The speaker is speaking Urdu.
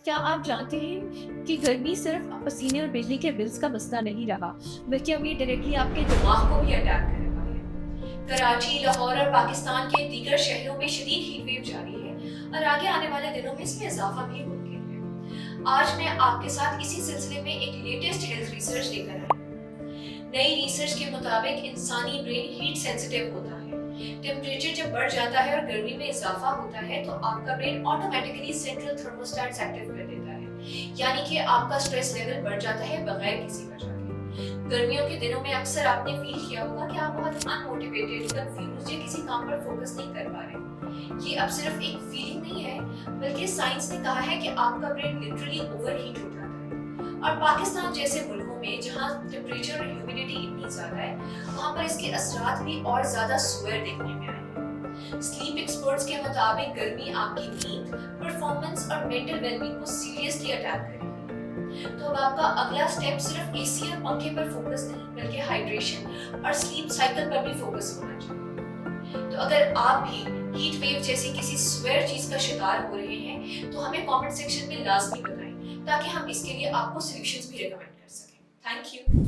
کیا آپ جانتے ہیں کہ گرمی صرف پسینے اور بجلی کے بلز کا مسئلہ نہیں رہا بلکہ اب یہ ڈائریکٹلی آپ کے دماغ کو بھی اٹیک کر رہا ہے۔ کراچی، لاہور اور پاکستان کے دیگر شہروں میں شدید ہیٹ ویو جاری ہے اور آگے آنے والے دنوں میں اس میں اضافہ بھی ممکن ہے۔ آج میں آپ کے ساتھ اسی سلسلے میں ایک لیٹسٹ ہیلتھ ریسرچ لے کر آئی ہوں۔ نئی ریسرچ کے مطابق انسانی برین ہیٹ سینسٹیو ہوتا ہے۔ ٹیمپریچر جب بڑھ جاتا ہے اور گرمی میں اضافہ ہوتا ہے تو آپ کا برین آٹومیٹکلی سینٹرل تھرموسٹیٹس ایکٹیو کر دیتا ہے، یعنی کہ آپ کا سٹریس لیول بڑھ جاتا ہے بغیر کسی وجہ کے۔ گرمیوں کے دنوں میں اکثر آپ نے فیل کیا ہوگا کہ آپ بہت ان موٹیویٹڈ، کنفیوزڈ یا کسی کام پر فوکس نہیں کر پا رہے۔ یہ اب صرف ایک فیلنگ نہیں ہے بلکہ سائنس نے کہا ہے کہ آپ کا برین لٹرلی اوور ہیٹ ہو جاتا ہے۔ اور پاکستان جیسے ملکوں میں جہاں ٹیمپریچر اور ہیومیڈیٹی اتنی زیادہ ہے، وہاں پر اس کے اثرات بھی اور زیادہ سوئر دیکھنے میں آئے ہیں۔ سلیپ ایکسپرٹس کے مطابق گرمی آپ کی نیند، پرفارمنس اور مینٹل ویل بینگ کو سیریسلی اٹیک کرے گی۔ تو اب آپ کا اگلا سٹیپ صرف اے سی اور پنکھے پر فوکس نہیں بلکہ ہائیڈریشن اور سلیپ سائیکل پر بھی فوکس ہونا چاہیے۔ تو اگر آپ بھی ہیٹ ویو جیسی کسی سوئر چیز کا شکار ہو رہے ہیں تو ہمیں کامنٹ سیکشن میں لازمی بتائیں تاکہ ہم اس کے لیے آپ کو سولوشنز بھی ریکمینڈ کر سکیں۔ Thank you.